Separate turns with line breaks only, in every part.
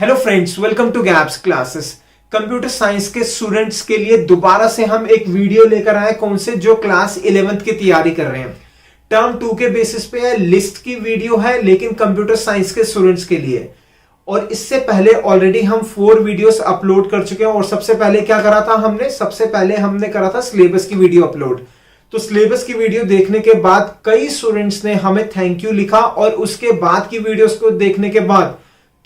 Hello friends, welcome to gaps classes. Computer science के students के लिए दोबारा से हम एक वीडियो लेकर आए, कौन से जो क्लास 11th की तैयारी कर रहे हैं। टर्म 2 के बेसिस पे है, लिस्ट की वीडियो है, लेकिन कंप्यूटर साइंस के स्टूडेंट्स के लिए। और इससे पहले ऑलरेडी हम 4 वीडियोस अपलोड कर चुके हैं। और सबसे पहले क्या करा था हमने करा था सिलेबस की वीडियो अपलोड। तो सिलेबस की वीडियो देखने के बाद कई स्टूडेंट्स ने हमें थैंक यू लिखा, और उसके बाद की वीडियोस को देखने के बाद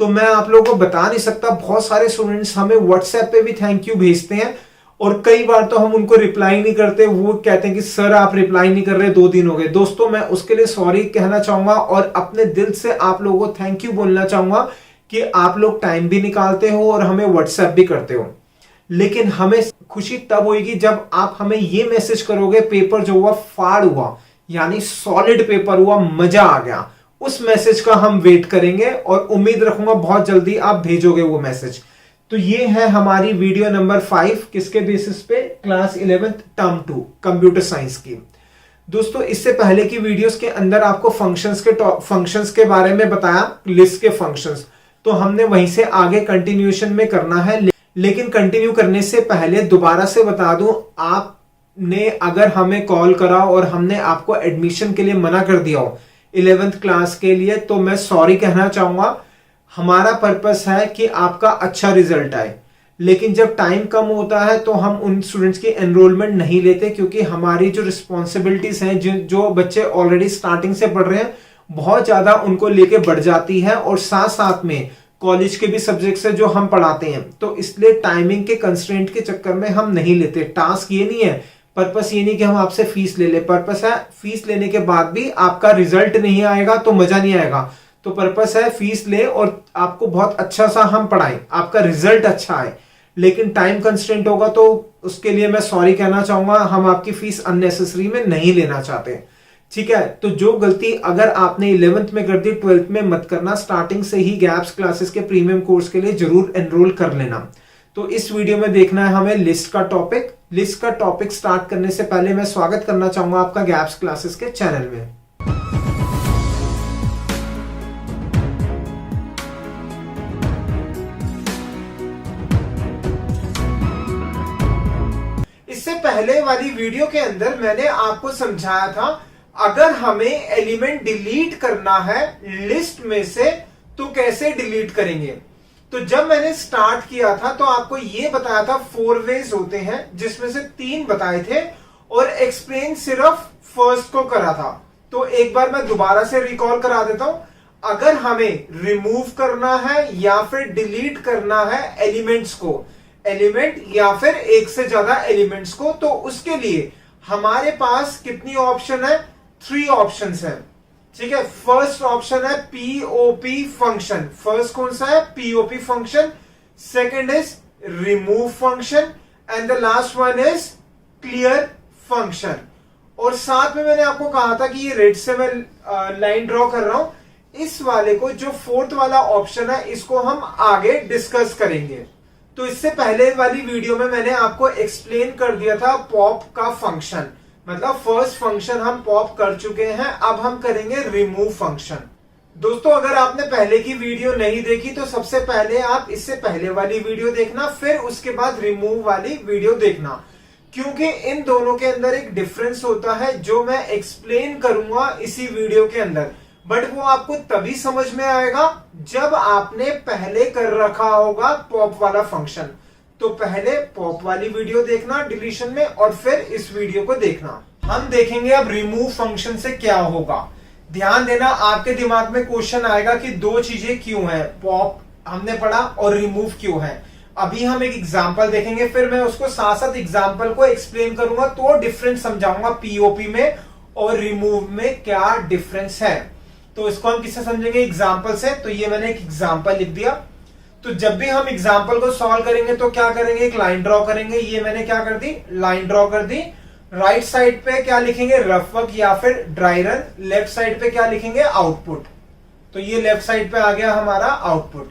तो मैं आप लोगों को बता नहीं सकता, बहुत सारे स्टूडेंट्स हमें व्हाट्सएप पे भी थैंक यू भेजते हैं। और कई बार तो हम उनको रिप्लाई नहीं करते, वो कहते हैं कि सर आप रिप्लाई नहीं कर रहे, 2 दिन हो गए। दोस्तों, मैं उसके लिए सॉरी कहना चाहूंगा और अपने दिल से आप लोगों को थैंक यू बोलना चाहूंगा कि आप लोग टाइम भी निकालते हो और हमें व्हाट्सएप भी करते हो। लेकिन हमें खुशी तब होगी जब आप हमें ये मैसेज करोगे, पेपर जो हुआ फाड़ हुआ, यानी सॉलिड पेपर हुआ, मजा आ गया। उस मैसेज का हम वेट करेंगे और उम्मीद रखूंगा बहुत जल्दी आप भेजोगे वो मैसेज। तो ये है हमारी वीडियो नंबर 5, किसके बेसिस पे? Class 11th term 2 computer science की। दोस्तों, इससे पहले की वीडियोस के अंदर आपको फंक्शंस के बारे में बताया, लिस्ट के फंक्शंस। तो हमने वहीं से आगे कंटिन्यूएशन में करना है। लेकिन कंटिन्यू करने से पहले दोबारा से बता दूं, आपने अगर हमें कॉल करा और हमने आपको एडमिशन के लिए मना कर दिया हो 11th क्लास के लिए, तो मैं सॉरी कहना चाहूंगा। हमारा पर्पस है कि आपका अच्छा रिजल्ट आए। लेकिन जब टाइम कम होता है तो हम उन स्टूडेंट्स की एनरोलमेंट नहीं लेते, क्योंकि हमारी जो रिस्पॉन्सिबिलिटीज हैं, जो बच्चे ऑलरेडी स्टार्टिंग से पढ़ रहे हैं, बहुत ज्यादा उनको लेके बढ़ जाती है। और साथ साथ में कॉलेज के भी सब्जेक्ट्स है जो हम पढ़ाते हैं, तो इसलिए टाइमिंग के कंस्ट्रेंट के चक्कर में हम नहीं लेते। टास्क ये नहीं है, पर्पस ये नहीं कि हम आपसे फीस ले ले। पर्पस है फीस लेने के बाद भी आपका रिजल्ट नहीं आएगा तो मजा नहीं आएगा। तो पर्पस है फीस ले और आपको बहुत अच्छा सा हम पढ़ाएं, आपका रिजल्ट अच्छा आए। लेकिन टाइम कंस्ट्रेंट होगा तो उसके लिए मैं सॉरी कहना चाहूंगा, हम आपकी फीस अननेसेसरी में नहीं लेना चाहते। ठीक है, तो जो गलती अगर आपने 11th में कर दी, 12th में मत करना। स्टार्टिंग से ही गैप्स क्लासेस के प्रीमियम कोर्स के लिए जरूर एनरोल कर लेना। तो इस वीडियो में देखना है हमें लिस्ट का टॉपिक। लिस्ट का टॉपिक स्टार्ट करने से पहले मैं स्वागत करना चाहूंगा आपका गैप्स क्लासेस के चैनल में। इससे पहले वाली वीडियो के अंदर मैंने आपको समझाया था, अगर हमें एलिमेंट डिलीट करना है लिस्ट में से तो कैसे डिलीट करेंगे। तो जब मैंने स्टार्ट किया था तो आपको ये बताया था 4 वेज होते हैं, जिसमें से 3 बताए थे और एक्सप्लेन सिर्फ फर्स्ट को करा था। तो एक बार मैं दोबारा से रिकॉल करा देता हूं। अगर हमें रिमूव करना है या फिर डिलीट करना है एलिमेंट्स को, एलिमेंट या फिर एक से ज्यादा एलिमेंट्स को, तो उसके लिए हमारे पास कितनी ऑप्शन है? 3 ऑप्शंस है। ठीक है, फर्स्ट ऑप्शन है पीओपी फंक्शन। फर्स्ट कौन सा है? POP function. Second is remove function and the last one is clear function. और साथ में मैंने आपको कहा था कि ये रेड से मैं लाइन ड्रॉ कर रहा हूं। इस वाले को, जो 4th वाला ऑप्शन है, इसको हम आगे डिस्कस करेंगे। तो इससे पहले वाली वीडियो में मैंने आपको एक्सप्लेन कर दिया था पॉप का फंक्शन, मतलब फर्स्ट फंक्शन हम पॉप कर चुके हैं। अब हम करेंगे रिमूव फंक्शन। दोस्तों, अगर आपने पहले की वीडियो नहीं देखी तो सबसे पहले आप इससे पहले वाली वीडियो देखना, फिर उसके बाद रिमूव वाली वीडियो देखना, क्योंकि इन दोनों के अंदर एक डिफरेंस होता है जो मैं एक्सप्लेन करूंगा इसी वीडियो के अंदर। बट वो आपको तभी समझ में आएगा जब आपने पहले कर रखा होगा पॉप वाला फंक्शन। तो पहले पॉप वाली वीडियो देखना डिलीशन में, और फिर इस वीडियो को देखना। हम देखेंगे अब रिमूव फंक्शन से क्या होगा। ध्यान देना, आपके दिमाग में क्वेश्चन आएगा कि 2 चीजें क्यों हैं, पॉप हमने पढ़ा और रिमूव क्यों है। अभी हम एक एग्जांपल देखेंगे, फिर मैं उसको साथ साथ एग्जांपल को एक्सप्लेन करूंगा, तो डिफरेंस समझाऊंगा पीओपी में और रिमूव में क्या डिफरेंस है। तो इसको हम किससे समझेंगे? एग्जाम्पल से। तो ये मैंने एक एग्जाम्पल लिख दिया। तो जब भी हम एग्जाम्पल को सॉल्व करेंगे तो क्या करेंगे? एक लाइन ड्रॉ करेंगे। ये मैंने क्या कर दी? लाइन ड्रॉ कर दी। राइट साइड पे क्या लिखेंगे? रफ वर्क या फिर ड्राई रन। लेफ्ट साइड पे क्या लिखेंगे? आउटपुट। तो ये लेफ्ट साइड पे आ गया हमारा आउटपुट।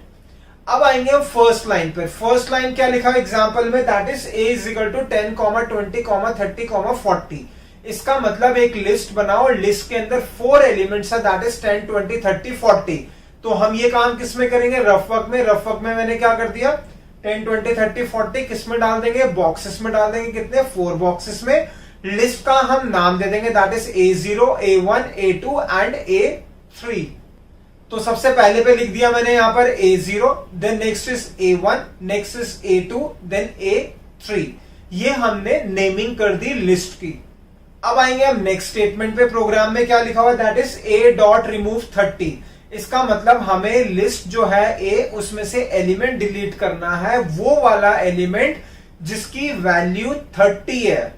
अब आएंगे हम फर्स्ट लाइन पे। फर्स्ट लाइन क्या लिखा है एग्जाम्पल में? That is a is equal to 10, 20, 30, 40। इसका मतलब एक लिस्ट बनाओ, लिस्ट के अंदर 4 एलिमेंट्स है, दैट इज 10, 20, 30, 40। तो हम ये काम किस में करेंगे, रफ वर्क में। रफ वर्क में मैंने क्या कर दिया, 10, 20, 30, 40 किस में डाल देंगे, बॉक्सेस में डाल देंगे। कितने, 4 बॉक्सेस में। लिस्ट का हम नाम दे देंगे, that is A0, A1, A2 and A3। तो सबसे पहले पे लिख दिया मैंने यहां पर A0, then next is A1, next is A2, then A3। ये हमने नेमिंग कर दी लिस्ट की। अब आएंगे हम नेक्स्ट स्टेटमेंट पे। प्रोग्राम में क्या लिखा हुआ, दैट इज A.remove30। इसका मतलब हमें लिस्ट जो है A, उसमें से एलिमेंट डिलीट करना है, वो वाला एलिमेंट जिसकी वैल्यू 30 है।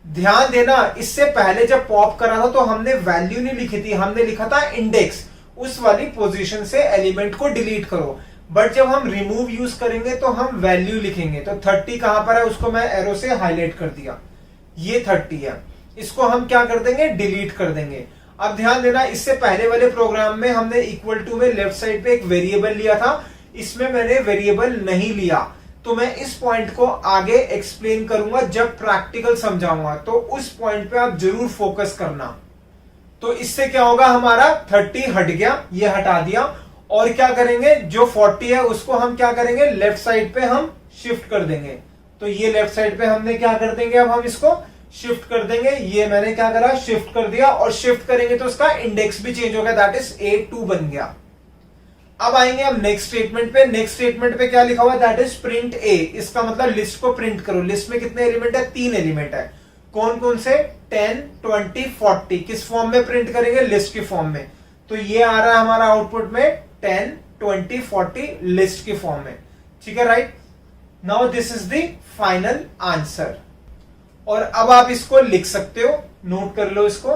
ध्यान देना, इससे पहले जब पॉप करा था तो हमने वैल्यू नहीं लिखी थी, हमने लिखा था इंडेक्स। उस वाली पोजीशन से एलिमेंट को डिलीट करो। बट जब हम रिमूव यूज करेंगे तो हम वैल्यू लिखेंगे। तो 30 कहां पर है, उसको मैं एरो से हाईलाइट कर दिया, ये 30 है। इसको हम क्या कर देंगे, डिलीट कर देंगे। अब ध्यान देना, इससे पहले वाले प्रोग्राम में हमने इक्वल टू में लेफ्ट साइड पे एक वेरिएबल लिया था, इसमें मैंने वेरिएबल नहीं लिया। तो मैं इस पॉइंट को आगे एक्सप्लेन करूंगा जब प्रैक्टिकल समझाऊंगा, तो उस पॉइंट पे आप जरूर फोकस करना। तो इससे क्या होगा, हमारा 30 हट गया, ये हटा दिया। और क्या करेंगे, जो 40 है उसको हम क्या करेंगे, लेफ्ट साइड पे हम शिफ्ट कर देंगे। तो ये लेफ्ट साइड पे हमने क्या कर देंगे, अब हम इसको शिफ्ट कर देंगे। ये मैंने क्या करा, शिफ्ट कर दिया। और शिफ्ट करेंगे तो उसका इंडेक्स भी चेंज हो गया, दैट इज A2 बन गया। अब आएंगे हम नेक्स्ट स्टेटमेंट पे। नेक्स्ट स्टेटमेंट पे क्या लिखा हुआ, दैट इज प्रिंट A। इसका मतलब लिस्ट को प्रिंट करो। लिस्ट में कितने एलिमेंट है, 3 एलिमेंट है। कौन कौन से, 10, 20, 40। किस फॉर्म में प्रिंट करेंगे, लिस्ट की फॉर्म में। तो ये आ रहा है हमारा आउटपुट में 10, 20, 40 लिस्ट की फॉर्म में। ठीक है, right. Now this is the final answer. और अब आप इसको लिख सकते हो, नोट कर लो इसको।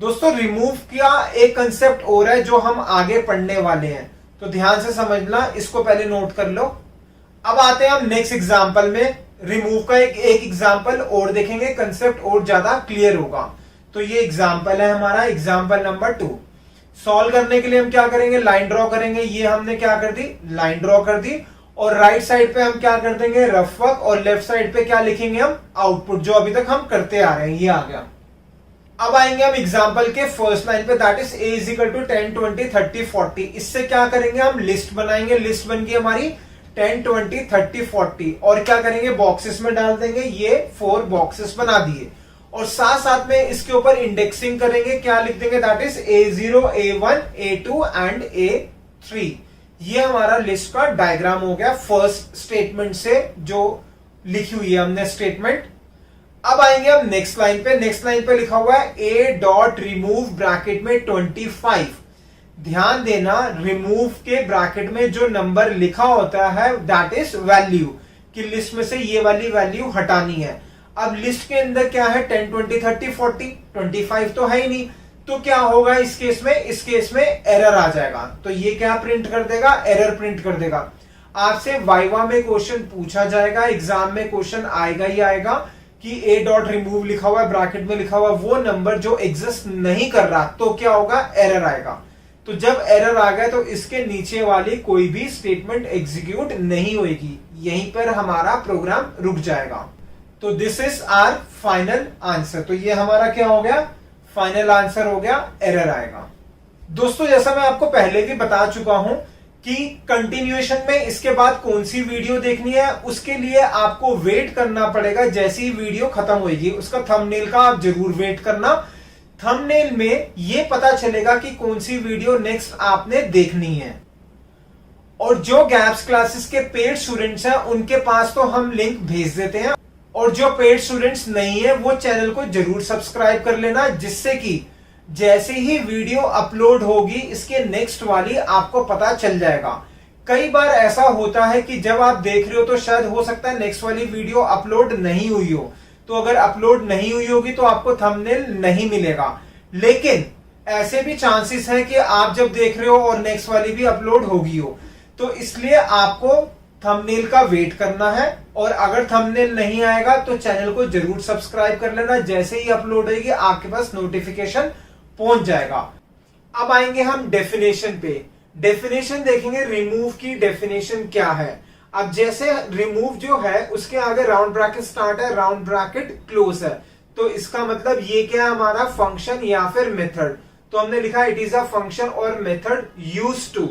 दोस्तों, रिमूव का एक कंसेप्ट और है जो हम आगे पढ़ने वाले हैं, तो ध्यान से समझना, इसको पहले नोट कर लो। अब आते हैं हम नेक्स्ट एग्जांपल में। रिमूव का एक एग्जांपल और देखेंगे, कंसेप्ट और ज्यादा क्लियर होगा। तो ये एग्जांपल है हमारा, एग्जांपल नंबर 2। सॉल्व करने के लिए हम क्या करेंगे, लाइन ड्रॉ करेंगे। ये हमने क्या कर दी, लाइन ड्रॉ कर दी। और राइट साइड पे हम क्या कर देंगे, रफ वर्क। और लेफ्ट साइड पे क्या लिखेंगे हम, आउटपुट, जो अभी तक हम करते आ रहे हैं, ये आ गया। अब आएंगे हम एग्जांपल के फर्स्ट लाइन पे, that is A is equal to 10, 20, 30, 40। इससे क्या करेंगे, हम लिस्ट बनाएंगे। लिस्ट बन गई हमारी 10, 20, 30, 40। और क्या करेंगे, बॉक्सेस में डाल देंगे। ये 4 बॉक्सेस बना दिए। और साथ साथ में इसके ऊपर इंडेक्सिंग करेंगे। क्या लिख देंगे, that is A0, A1, A2 and A3। ये हमारा लिस्ट का डायग्राम हो गया फर्स्ट स्टेटमेंट से जो लिखी हुई है हमने स्टेटमेंट। अब आएंगे हम नेक्स्ट लाइन पे। नेक्स्ट लाइन पे लिखा हुआ है A.remove ब्रैकेट में 25। ध्यान देना, रिमूव के ब्रैकेट में जो नंबर लिखा होता है दैट इज वैल्यू, कि लिस्ट में से ये वाली वैल्यू हटानी है। अब लिस्ट के अंदर क्या है, 10, 20, 30, 40, 25 तो है ही नहीं। तो क्या होगा इस केस में, इस केस में एरर आ जाएगा। तो ये क्या प्रिंट कर देगा, एरर प्रिंट कर देगा। आपसे वाइवा में क्वेश्चन पूछा जाएगा, एग्जाम में क्वेश्चन आएगा ही आएगा कि A.remove लिखा हुआ है, ब्रैकेट में लिखा हुआ वो नंबर जो एग्जिस्ट नहीं कर रहा, तो क्या होगा, एरर आएगा। तो जब एरर आ गया तो इसके नीचे वाली कोई भी स्टेटमेंट एग्जीक्यूट नहीं होगी, यहीं पर हमारा प्रोग्राम रुक जाएगा। तो this is our final answer. तो ये हमारा क्या हो गया, फाइनल आंसर हो गया, एरर आएगा। दोस्तों, जैसा मैं आपको पहले भी बता चुका हूं कि कंटिन्यूएशन में इसके बाद कौन सी वीडियो देखनी है, उसके लिए आपको वेट करना पड़ेगा। जैसी ही वीडियो खत्म होगी उसका थंबनेल का आप जरूर वेट करना। थंबनेल में ये पता चलेगा कि कौन सी वीडियो नेक्स्ट आपने देखनी है। और जो गैप्स क्लासेस के पेड स्टूडेंट्स हैं उनके पास तो हम लिंक भेज देते हैं, और जो पेड स्टूडेंट्स नहीं है वो चैनल को जरूर सब्सक्राइब कर लेना, जिससे कि जैसे ही वीडियो अपलोड होगी इसके नेक्स्ट वाली आपको पता चल जाएगा। कई बार ऐसा होता है कि जब आप देख रहे हो तो शायद हो सकता है नेक्स्ट वाली वीडियो अपलोड नहीं हुई हो, तो अगर अपलोड नहीं हुई होगी तो आपको थंबनेल नहीं मिलेगा। लेकिन ऐसे भी चांसेस हैं कि आप जब देख रहे हो और नेक्स्ट वाली भी अपलोड होगी हो, तो इसलिए आपको थंबनेल का वेट करना है। और अगर थंबनेल नहीं आएगा तो चैनल को जरूर सब्सक्राइब कर लेना, जैसे ही अपलोड होगी आपके पास नोटिफिकेशन पहुंच जाएगा। अब आएंगे हम डेफिनेशन पे। डेफिनेशन देखेंगे, रिमूव की डेफिनेशन क्या है। अब जैसे रिमूव जो है उसके आगे राउंड ब्रैकेट स्टार्ट है, राउंड ब्रैकेट क्लोज है, तो इसका मतलब ये क्या है, हमारा फंक्शन या फिर मेथड। तो हमने लिखा इट इज अ फंक्शन और मेथड यूज टू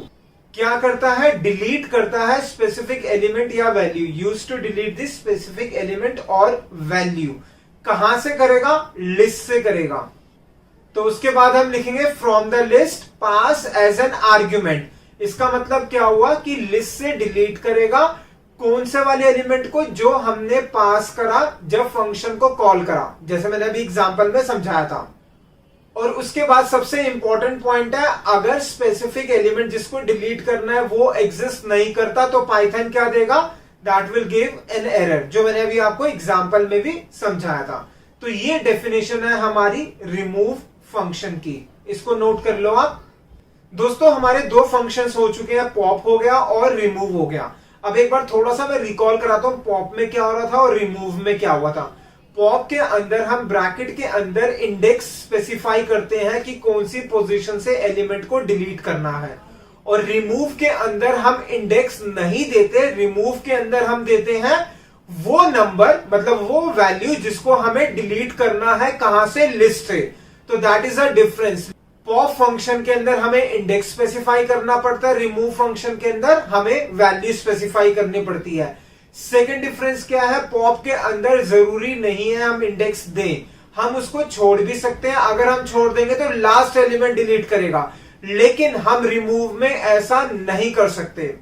क्या करता है, डिलीट करता है स्पेसिफिक एलिमेंट या value. Use to delete this specific element और वैल्यू। कहां से करेगा, लिस्ट से करेगा। तो उसके बाद हम लिखेंगे from the list pass as an argument. इसका मतलब क्या हुआ कि लिस्ट से डिलीट करेगा कौन से वाले एलिमेंट को, जो हमने पास करा जब फंक्शन को कॉल करा, जैसे मैंने अभी एग्जांपल में समझाया था। और उसके बाद सबसे इंपॉर्टेंट पॉइंट है, अगर स्पेसिफिक एलिमेंट जिसको डिलीट करना है वो एग्जिस्ट नहीं करता तो पाइथन क्या देगा, that will give an error, जो मैंने अभी आपको एग्जांपल में भी समझाया था। तो ये डेफिनेशन है हमारी रिमूव फंक्शन की, इसको नोट कर लो आप। दोस्तों हमारे दो फंक्शंस हो चुके हैं, पॉप हो गया और रिमूव हो गया। अब एक बार थोड़ा सा मैं रिकॉल कराता हूं, पॉप में क्या हो रहा था और रिमूव में क्या हुआ था। पॉप के अंदर हम ब्रैकेट के अंदर इंडेक्स स्पेसिफाई करते हैं कि कौन सी पोजीशन से एलिमेंट को डिलीट करना है, और रिमूव के अंदर हम इंडेक्स नहीं देते, रिमूव के अंदर हम देते हैं वो नंबर, मतलब वो वैल्यू जिसको हमें डिलीट करना है, कहां से, लिस्ट से। तो that is a difference. Pop function के अंदर हमें इंडेक्स स्पेसिफाई करना पड़ता है, रिमूव फंक्शन के अंदर हमें वैल्यू स्पेसिफाई करनी पड़ती है। सेकंड डिफरेंस क्या है, पॉप के अंदर जरूरी नहीं है हम इंडेक्स दें, हम उसको छोड़ भी सकते हैं। अगर हम छोड़ देंगे तो लास्ट एलिमेंट डिलीट करेगा, लेकिन हम रिमूव में ऐसा नहीं कर सकते।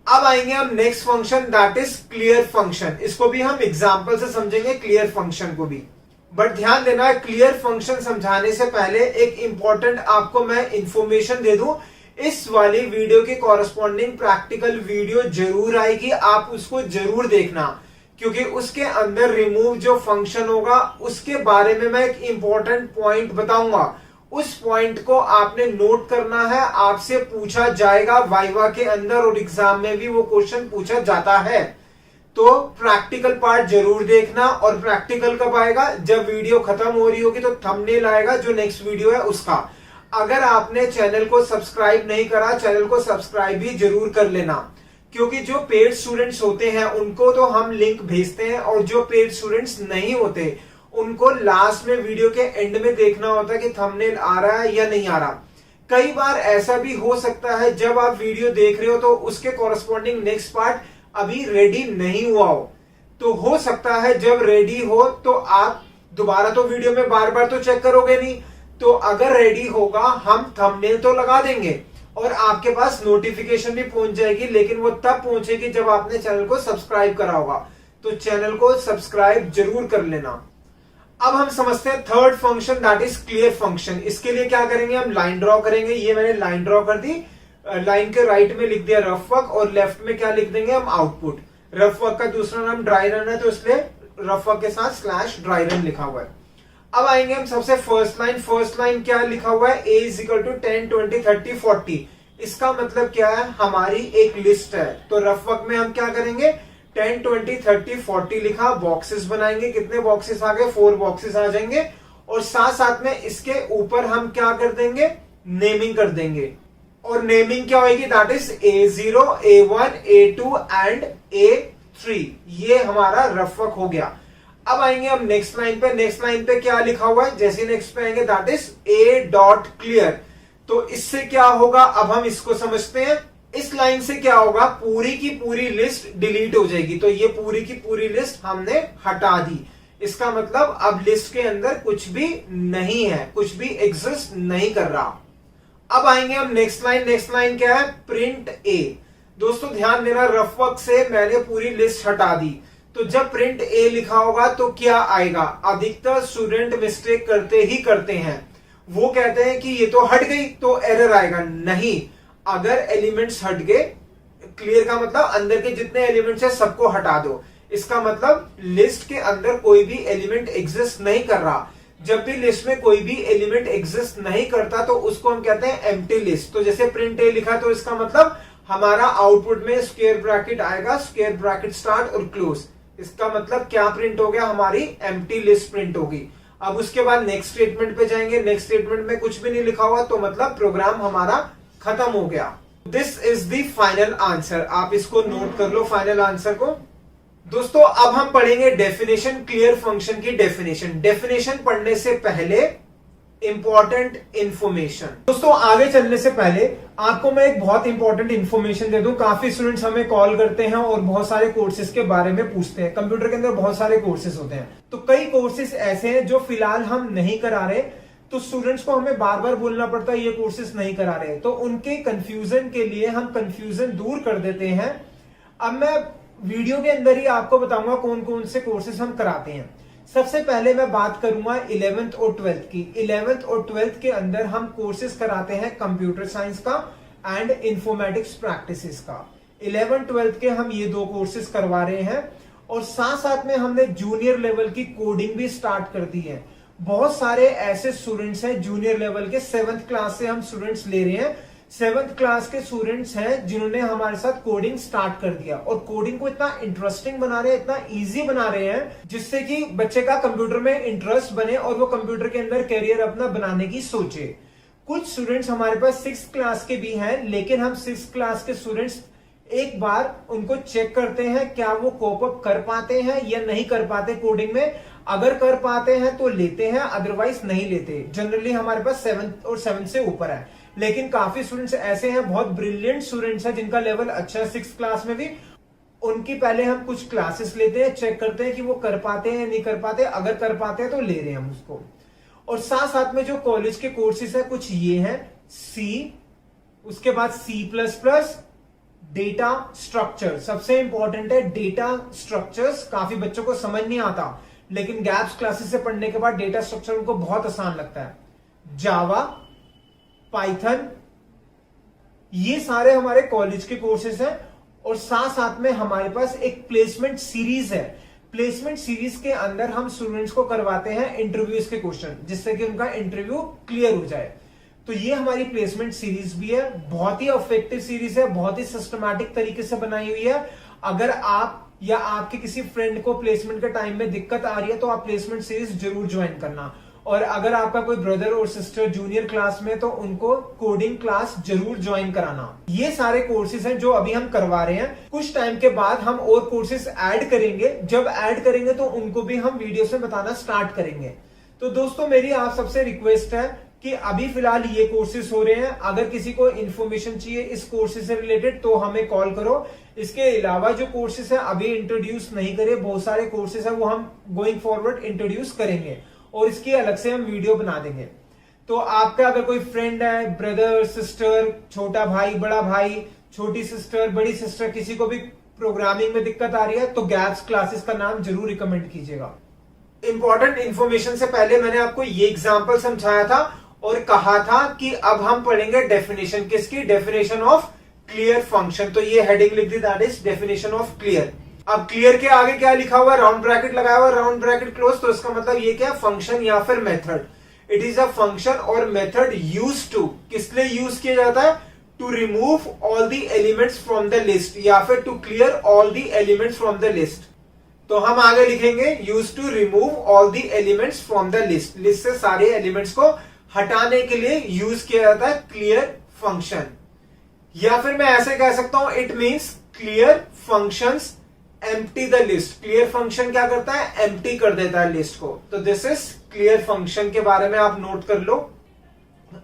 अब आएंगे हम next function, that is clear function. इसको भी हम एग्जांपल से समझेंगे, क्लियर फंक्शन को भी। बट ध्यान देना, क्लियर फंक्शन समझाने से पहले एक इंपॉर्टेंट आपको मैं इंफॉर्मेशन दे दूं, इस वाली वीडियो के कॉरेस्पॉन्डिंग प्रैक्टिकल वीडियो जरूर आएगी, आप उसको जरूर देखना, क्योंकि उसके अंदर रिमूव जो फंक्शन होगा उसके बारे में मैं एक इंपॉर्टेंट पॉइंट बताऊंगा। उस पॉइंट को आपने नोट करना है, आपसे पूछा जाएगा वाइवा के अंदर और एग्जाम में भी वो क्वेश्चन पूछा जाता है। तो प्रैक्टिकल पार्ट जरूर देखना। और प्रैक्टिकल कब आएगा, जब वीडियो खत्म हो रही होगी तो थंबनेल आएगा जो नेक्स्ट वीडियो है उसका। अगर आपने चैनल को सब्सक्राइब नहीं करा, चैनल को सब्सक्राइब भी जरूर कर लेना, क्योंकि जो पेड स्टूडेंट्स होते हैं उनको तो हम लिंक भेजते हैं, और जो पेड स्टूडेंट्स नहीं होते उनको लास्ट में वीडियो के एंड में देखना होता है कि थंबनेल आ रहा है या नहीं आ रहा। कई बार ऐसा भी हो सकता है जब आप वीडियो देख रहे हो तो उसके कॉरेस्पॉन्डिंग नेक्स्ट पार्ट अभी रेडी नहीं हुआ हो, तो हो सकता है जब रेडी हो तो आप दोबारा तो वीडियो में बार बार तो चेक करोगे नहीं, तो अगर रेडी होगा हम थंबनेल तो लगा देंगे और आपके पास नोटिफिकेशन भी पहुंच जाएगी, लेकिन वो तब पहुंचेगी जब आपने चैनल को सब्सक्राइब करा होगा। तो चैनल को सब्सक्राइब जरूर कर लेना। अब हम समझते हैं third function, that is clear function. इसके लिए क्या करेंगे, हम लाइन ड्रॉ करेंगे। ये मैंने लाइन ड्रॉ कर दी, लाइन के राइट में लिख दिया रफ वर्क और लेफ्ट में क्या लिख देंगे हम, आउटपुट। रफ वर्क का दूसरा नाम ड्राई रन है, तो इसलिए रफ वर्क के साथ स्लैश ड्राई रन लिखा हुआ है। अब आएंगे हम सबसे फर्स्ट लाइन। फर्स्ट लाइन क्या लिखा हुआ है, a इज इक्वल टू 10, 20, 30, 40। इसका मतलब क्या है, हमारी एक लिस्ट है। तो रफ वर्क में हम क्या करेंगे, 10, 20, 30, 40 लिखा, बॉक्सेस बनाएंगे। कितने बॉक्सेस आ गए, 4 बॉक्सेस आ जाएंगे। और साथ साथ में इसके ऊपर हम क्या कर देंगे, नेमिंग कर देंगे। और नेमिंग क्या होगी, that is A0, A1, A2 and A3। ये हमारा रफ वर्क हो गया। अब आएंगे हम नेक्स्ट लाइन पे। नेक्स्ट लाइन पे क्या लिखा हुआ है, जैसे नेक्स्ट पे आएंगे, that is A dot clear. तो इससे क्या होगा, अब हम इसको समझते हैं। इस लाइन से क्या होगा, पूरी की पूरी लिस्ट डिलीट हो जाएगी। तो ये पूरी की पूरी लिस्ट हमने हटा दी। इसका मतलब अब लिस्ट के अंदर कुछ भी नहीं है, कुछ भी एग्जिस्ट नहीं कर रहा। अब आएंगे हम नेक्स्ट लाइन। नेक्स्ट लाइन क्या है, प्रिंट A। दोस्तों ध्यान देना, रफ वर्क से मैंने पूरी लिस्ट हटा दी, तो जब प्रिंट A लिखा होगा तो क्या आएगा। अधिकतर स्टूडेंट मिस्टेक करते ही करते हैं, वो कहते हैं कि ये तो हट गई तो एरर आएगा। नहीं, अगर एलिमेंट्स हट गए, क्लियर का मतलब अंदर के जितने एलिमेंट्स है सबको हटा दो। इसका मतलब लिस्ट के अंदर कोई भी एलिमेंट एग्जिस्ट नहीं कर रहा। जब भी लिस्ट में कोई भी एलिमेंट एग्जिस्ट नहीं करता तो उसको हम कहते हैं एम्प्टी लिस्ट। तो जैसे प्रिंट A लिखा तो इसका मतलब हमारा आउटपुट में स्क्वायर ब्रैकेट आएगा, स्क्वायर ब्रैकेट स्टार्ट और क्लोज। इसका मतलब क्या प्रिंट हो गया, हमारी एम्प्टी लिस्ट प्रिंट होगी। अब उसके बाद नेक्स्ट स्टेटमेंट पे जाएंगे। नेक्स्ट स्टेटमेंट में कुछ भी नहीं लिखा हुआ, तो मतलब प्रोग्राम हमारा खत्म हो गया। This is the final answer. आप इसको नोट कर लो, फाइनल आंसर को। दोस्तों अब हम पढ़ेंगे डेफिनेशन, क्लियर फंक्शन की डेफिनेशन। डेफिनेशन पढ़ने से पहले इंपॉर्टेंट इंफॉर्मेशन। दोस्तों आगे चलने से पहले आपको मैं एक बहुत इंपॉर्टेंट इंफॉर्मेशन दे दूं। काफी स्टूडेंट्स हमें कॉल करते हैं और बहुत सारे कोर्सेज के बारे में पूछते हैं। कंप्यूटर के अंदर बहुत सारे कोर्सेज होते हैं, तो कई कोर्सेज ऐसे हैं जो फिलहाल हम नहीं करा रहे, तो स्टूडेंट्स को हमें बार बार बोलना पड़ता है ये कोर्सेज नहीं करा रहे। तो उनके कंफ्यूजन के लिए हम कंफ्यूजन दूर कर देते हैं। अब मैं वीडियो के अंदर ही आपको बताऊंगा कौन कौन से कोर्सेज हम कराते हैं। सबसे पहले मैं बात करूंगा 11th और 12th की। 11th और 12th के अंदर हम कोर्सेज कराते हैं कंप्यूटर साइंस का एंड इंफॉर्मेटिक्स प्रैक्टिसेस का। 11th 12th के हम ये दो कोर्सेज करवा रहे हैं और साथ साथ में हमने जूनियर लेवल की कोडिंग भी स्टार्ट कर दी है। बहुत सारे ऐसे स्टूडेंट्स हैं जूनियर लेवल के, 7th क्लास से हम स्टूडेंट्स ले रहे हैं। 7th क्लास के स्टूडेंट्स हैं जिन्होंने हमारे साथ कोडिंग स्टार्ट कर दिया और कोडिंग को इतना इंटरेस्टिंग बना रहे हैं, इतना इजी बना रहे हैं जिससे कि बच्चे का कंप्यूटर में इंटरेस्ट बने और वो कंप्यूटर के अंदर करियर अपना बनाने की सोचे। कुछ स्टूडेंट्स हमारे पास 6th क्लास के भी हैं, लेकिन हम 6th क्लास के स्टूडेंट्स एक बार उनको चेक करते हैं क्या वो कोप अप कर पाते हैं या नहीं कर पाते कोडिंग में। अगर कर पाते हैं तो लेते हैं, अदरवाइज नहीं लेते। जनरली हमारे पास 7th और 7th से ऊपर है, लेकिन काफी स्टूडेंट्स ऐसे हैं, बहुत ब्रिलियंट स्टूडेंट्स हैं जिनका लेवल अच्छा है 6th क्लास में भी। उनकी पहले हम कुछ क्लासेस लेते हैं, चेक करते हैं कि वो कर पाते हैं या नहीं कर पाते। अगर कर पाते हैं तो ले रहे हैं हम उसको। और साथ साथ में जो कॉलेज के कोर्सेज है कुछ ये हैं, सी, उसके बाद C++, डेटा स्ट्रक्चर। सबसे इंपॉर्टेंट है डेटा स्ट्रक्चर्स। काफी बच्चों को समझ नहीं आता, लेकिन गैप्स क्लासेस से पढ़ने के बाद डेटा स्ट्रक्चर उनको बहुत आसान लगता है। जावा, पाइथन, ये सारे हमारे कॉलेज के कोर्सेज हैं। और साथ साथ में हमारे पास एक प्लेसमेंट सीरीज है। प्लेसमेंट सीरीज के अंदर हम स्टूडेंट्स को करवाते हैं इंटरव्यूज के क्वेश्चन, जिससे कि उनका इंटरव्यू क्लियर हो जाए। तो ये हमारी प्लेसमेंट सीरीज भी है, बहुत ही इफेक्टिव सीरीज है, बहुत ही सिस्टमैटिक तरीके से बनाई हुई है। अगर आप या आपके किसी फ्रेंड को प्लेसमेंट के टाइम में दिक्कत आ रही है तो आप प्लेसमेंट सीरीज जरूर ज्वाइन करना। और अगर आपका कोई ब्रदर और सिस्टर जूनियर क्लास में तो उनको कोडिंग क्लास जरूर ज्वाइन कराना। ये सारे कोर्सेज हैं जो अभी हम करवा रहे हैं। कुछ टाइम के बाद हम और कोर्सेज ऐड करेंगे। जब ऐड करेंगे तो उनको भी हम वीडियो से बताना स्टार्ट करेंगे। तो दोस्तों मेरी आप सबसे रिक्वेस्ट है कि अभी फिलहाल ये कोर्सेज हो रहे हैं। अगर किसी को इन्फॉर्मेशन चाहिए इस कोर्सेज से रिलेटेड तो हमें कॉल करो। इसके अलावा जो कोर्सेज है अभी इंट्रोड्यूस नहीं करे, बहुत सारे कोर्सेज है वो हम गोइंग फॉरवर्ड इंट्रोड्यूस करेंगे और इसकी अलग से हम वीडियो बना देंगे। तो आपका अगर कोई फ्रेंड है, ब्रदर, सिस्टर, छोटा भाई, बड़ा भाई, छोटी सिस्टर, बड़ी सिस्टर, किसी को भी प्रोग्रामिंग में दिक्कत आ रही है तो गैप्स क्लासेस का नाम जरूर रिकमेंड कीजिएगा। इंपॉर्टेंट इंफॉर्मेशन से पहले मैंने आपको ये एग्जांपल समझाया था और कहा था कि अब हम पढ़ेंगे डेफिनेशन। किसकी? Definition of clear function. तो ये हेडिंग लिख दी, that is definition of clear. अब क्लियर के आगे क्या लिखा हुआ है? राउंड ब्रैकेट लगाया हुआ, राउंड ब्रैकेट क्लोज। तो इसका मतलब ये क्या? फंक्शन या फिर method. It is a function और मेथड यूज टू, किस लिए यूज किया जाता है? To remove all the elements from the list या फिर to clear all the elements from the list. तो हम आगे लिखेंगे use to remove all the elements from the list. List से सारे एलिमेंट्स को हटाने के लिए यूज किया जाता है क्लियर फंक्शन। या फिर मैं ऐसे कह सकता हूं, it means clear functions empty the list. Clear function क्या करता है? एम्प्टी कर देता है लिस्ट को। तो दिस इज क्लियर फंक्शन के बारे में आप नोट कर लो।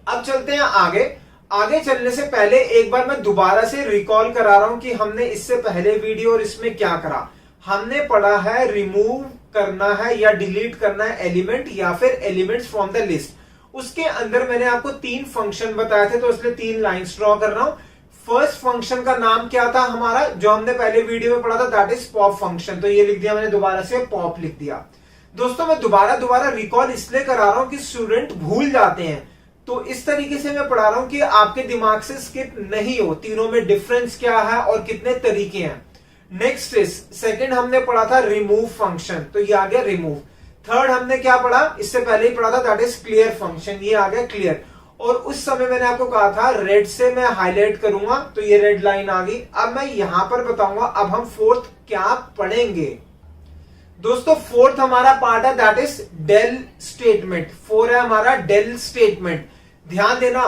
अब चलते हैं आगे। आगे चलने से पहले एक बार मैं दोबारा से रिकॉल करा रहा हूं कि हमने इससे पहले वीडियो और इसमें क्या करा। हमने पढ़ा है रिमूव करना है या डिलीट करना है एलिमेंट या फिर एलिमेंट्स फ्रॉम द लिस्ट। उसके अंदर मैंने आपको 3 फंक्शन बताए थे, तो इसलिए 3 लाइंस ड्रॉ कर रहा हूं। फर्स्ट फंक्शन का नाम क्या था हमारा, जो हमने पहले वीडियो में पढ़ा था? That is pop function. तो ये लिख दिया मैंने, दोबारा से पॉप लिख दिया। दोस्तों मैं दोबारा रिकॉल इसलिए करा रहा हूं कि स्टूडेंट भूल जाते हैं, तो इस तरीके से मैं पढ़ा रहा हूं कि आपके दिमाग से स्किप नहीं हो। तीनों में डिफरेंस क्या है और कितने तरीके हैं। नेक्स्ट इज, सेकंड हमने पढ़ा था रिमूव फंक्शन, तो ये आ गया रिमूव। थर्ड हमने क्या पढ़ा? इससे पहले ही पढ़ा था, दैट इज क्लियर फंक्शन, ये आ गया क्लियर। और उस समय मैंने आपको कहा था रेड से मैं हाईलाइट करूंगा, तो ये रेड लाइन आ गई। अब मैं यहां पर बताऊंगा अब हम फोर्थ क्या पढ़ेंगे। दोस्तों फोर्थ हमारा पार्ट है दैट इज डेल स्टेटमेंट। 4 है हमारा डेल स्टेटमेंट। ध्यान देना,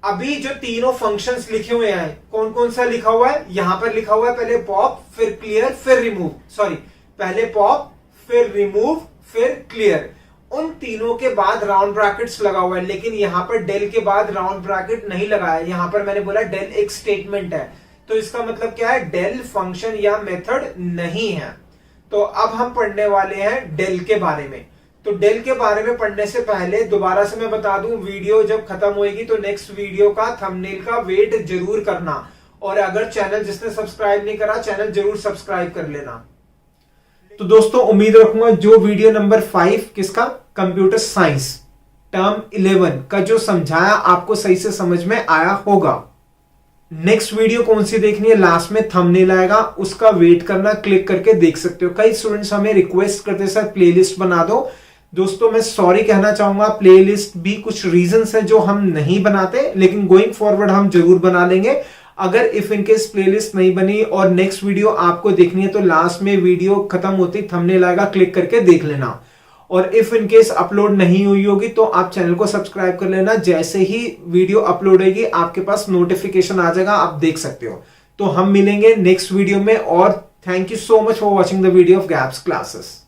अभी जो तीनों फंक्शंस लिखे हुए हैं, कौन कौन सा लिखा हुआ है? यहां पर लिखा हुआ है पहले पॉप, फिर क्लियर, फिर रिमूव। सॉरी, पहले पॉप, फिर रिमूव, फिर क्लियर। उन तीनों के बाद राउंड ब्रैकेट्स लगा हुआ है, लेकिन यहां पर डेल के बाद राउंड ब्रैकेट नहीं लगाया। यहां पर मैंने बोला डेल एक स्टेटमेंट है, तो इसका मतलब क्या है, डेल फंक्शन या मेथड नहीं है। तो अब हम पढ़ने वाले हैं डेल के बारे में। तो डेल के बारे में पढ़ने से पहले दोबारा से मैं बता दूं, वीडियो जब खत्म होएगी तो नेक्स्ट वीडियो का थंबनेल का वेट जरूर करना, और अगर चैनल जिसने सब्सक्राइब नहीं करा चैनल जरूर सब्सक्राइब कर लेना। तो दोस्तों उम्मीद रखूंगा जो वीडियो नंबर 5 किसका, कंप्यूटर साइंस टर्म 11 का जो समझाया आपको सही से समझ में आया होगा। नेक्स्ट वीडियो कौन सी देखनी है, लास्ट में थंबनेल आएगा, उसका वेट करना, क्लिक करके देख सकते हो। कई स्टूडेंट्स हमें रिक्वेस्ट करते सर प्लेलिस्ट बना दो। दोस्तों मैं सॉरी कहना चाहूंगा, प्लेलिस्ट भी कुछ रीजंस है जो हम नहीं बनाते, लेकिन गोइंग फॉरवर्ड हम जरूर बना लेंगे। अगर इफ इनकेस प्लेलिस्ट नहीं बनी और नेक्स्ट वीडियो आपको देखनी है तो लास्ट में वीडियो खत्म होती थंबनेल आएगा, क्लिक करके देख लेना। और इफ इनकेस अपलोड नहीं हुई होगी तो आप चैनल को सब्सक्राइब कर लेना, जैसे ही वीडियो अपलोड होगी आपके पास नोटिफिकेशन आ जाएगा, आप देख सकते हो। तो हम मिलेंगे नेक्स्ट वीडियो में, और thank you so much for watching the video of gaps classes.